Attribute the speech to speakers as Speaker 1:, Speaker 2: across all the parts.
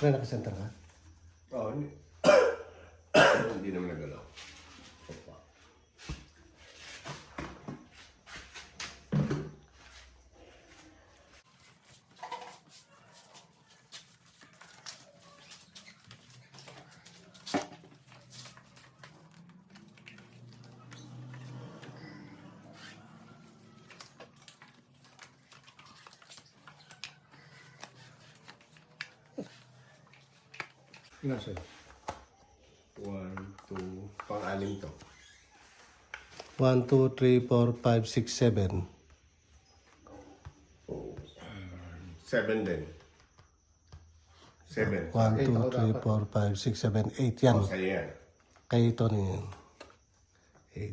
Speaker 1: Kaya nakasenter ka?
Speaker 2: Oo, hindi. Hindi naman nagalaw. Opa.
Speaker 3: Ilan sa'yo?
Speaker 2: 1, 2, pang-anim to.
Speaker 1: 1, 2, 3, 4, 5, 6, 7.
Speaker 2: 7 din. 7.
Speaker 1: 1, 2, 3, 4, 5, 6, 7, 8. Yan.
Speaker 2: O, sa'yo yan.
Speaker 1: Kay Tony yan. 8.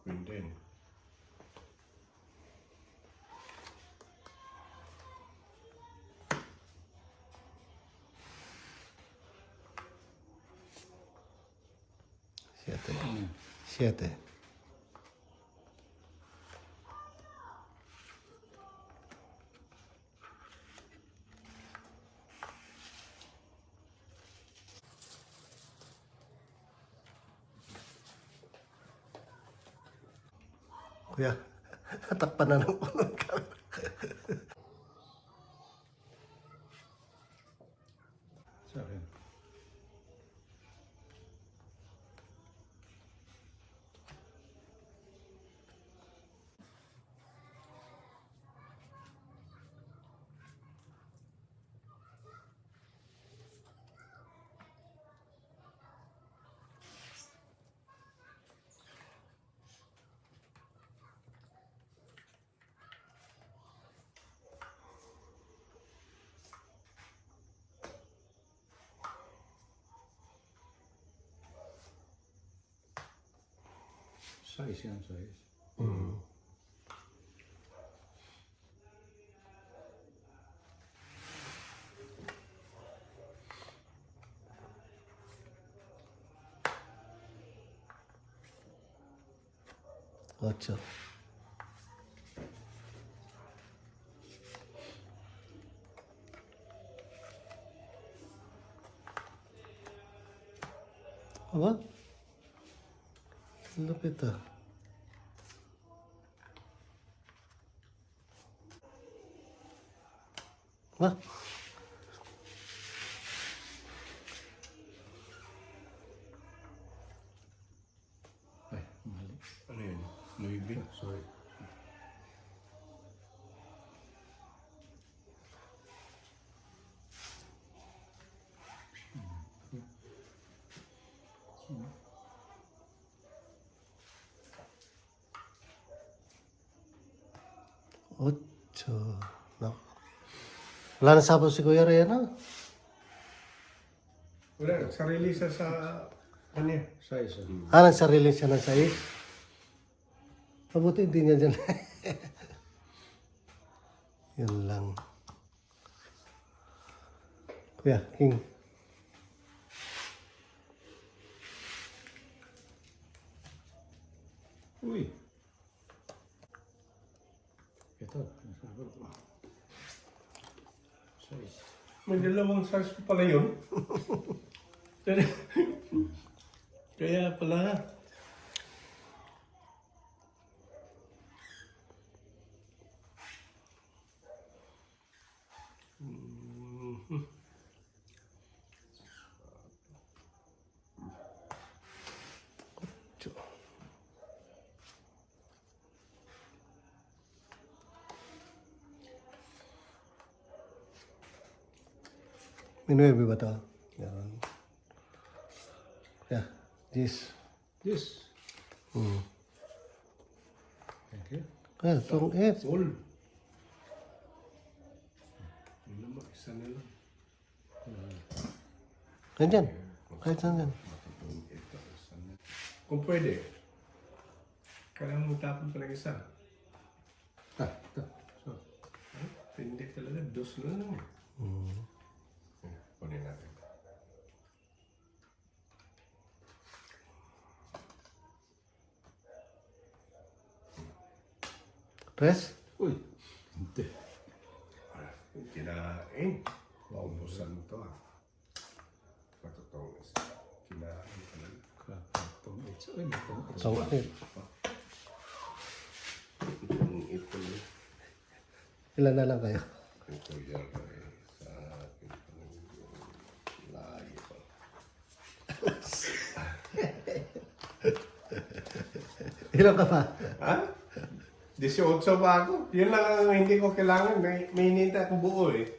Speaker 2: Queen din.
Speaker 1: Siete. Siete. Kuya, takpan na ng unang camera.
Speaker 3: Sa akin. Size yan, size.
Speaker 1: 8. Aba? Lupit ah. Ba?
Speaker 3: Ay, mali.
Speaker 2: Ano yun? Louis V?
Speaker 3: Sorry.
Speaker 1: Ocho. No. Wala na sabon si Kuya Rhea na.
Speaker 2: Wala, sarili siya sa kanya.
Speaker 3: Size.
Speaker 1: Nagsarili siya ng sais. Mabuti hindi niya dyan. Yan lang. Kuya, King.
Speaker 3: Uy. Ito. Size.
Speaker 2: May dalawang size ko pala yun. Kaya pala.
Speaker 1: Ninuebe ba ito? Yan. Yeah, this.
Speaker 3: Yes.
Speaker 1: Hmm.
Speaker 3: Thank you.
Speaker 1: Kaya, itong 8.
Speaker 2: All. Yun naman, isa na lang.
Speaker 1: Ganyan. Kahit saan yan.
Speaker 2: Kung pwede, kailangan mo tapon pa ng isa.
Speaker 3: Ito. So,
Speaker 2: Hindi talaga, dos na lang eh. Kunin natin.
Speaker 1: Press?
Speaker 3: uy. Hindi.
Speaker 2: Kinain. Maubusan to ah. Matutong isa. Kinain talaga.
Speaker 3: Itong 8. Uy, itong 8.
Speaker 1: Itong 8.
Speaker 2: Ito yun.
Speaker 1: Ilan na lang kayo?
Speaker 2: Ito yan sa akin. Layo pa.
Speaker 1: Ilan ka pa?
Speaker 2: Ha? 18 pa ako. Yun lang ang hindi ko kailangan. May hinihintay akong buo eh.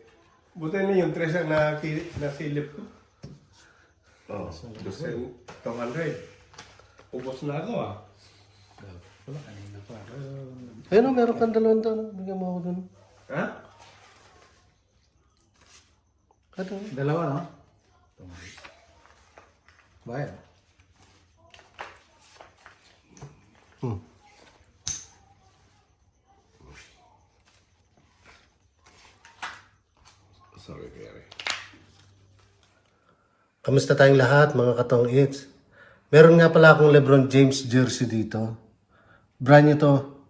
Speaker 2: Buti na yung 3 ang nasilip ko. Oh, 200. Ubos na ako ah.
Speaker 3: Wala, kanina pa.
Speaker 1: Ayun o, meron kang 2 doon. Bigyan mo ako doon.
Speaker 2: Ha?
Speaker 1: Ano?
Speaker 3: Dalawa, no? Itong 8. Bayad.
Speaker 1: Hmm.
Speaker 2: Sorry, Gary.
Speaker 1: Kamusta tayong lahat, mga katong its? Meron nga pala akong Lebron James jersey dito. Brand new to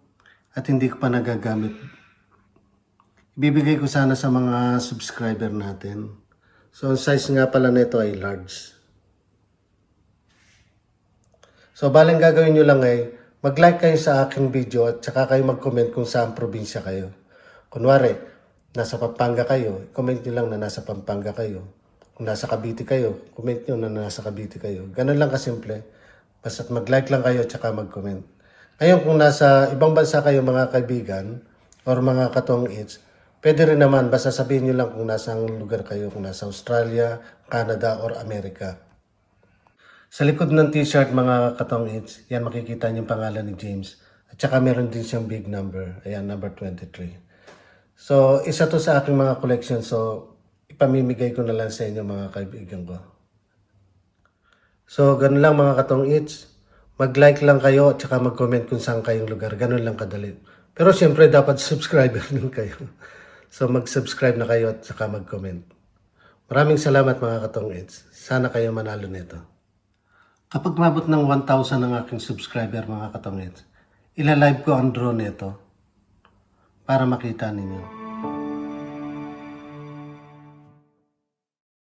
Speaker 1: at hindi ko pa nagagamit. Ibibigay ko sana sa mga subscriber natin. So, ang size nga pala nito ay large. So, balang gagawin nyo lang ay mag-like kayo sa aking video at saka kayo mag-comment kung saan probinsya kayo. Kunwari, nasa Pampanga kayo, comment nyo lang na nasa Pampanga kayo. Kung nasa Cavite kayo, comment nyo na nasa Cavite kayo. Ganun lang kasimple. Basta't mag-like lang kayo at saka mag-comment. Ngayon, kung nasa ibang bansa kayo mga kaibigan or mga katong its, pwede rin naman, basta sabihin nyo lang kung nasang lugar kayo, kung nasa Australia, Canada, or America. Sa likod ng t-shirt mga katong its, yan makikita niyo yung pangalan ni James. At saka meron din siyang big number. Ayan, number 23. So, isa to sa aking mga collection. So, ipamimigay ko na lang sa inyo mga kaibigan ko. So, ganun lang mga katong its. Mag-like lang kayo at saka mag-comment kung saan kayong lugar. Ganun lang kadali. Pero siyempre dapat subscriber din kayo. So, mag-subscribe na kayo at saka mag-comment. Maraming salamat mga katong its. Sana kayo manalo nito. Kapag mabot ng 1,000 ang aking subscriber mga katong its, ilalive ko ang drone nito para makita ninyo.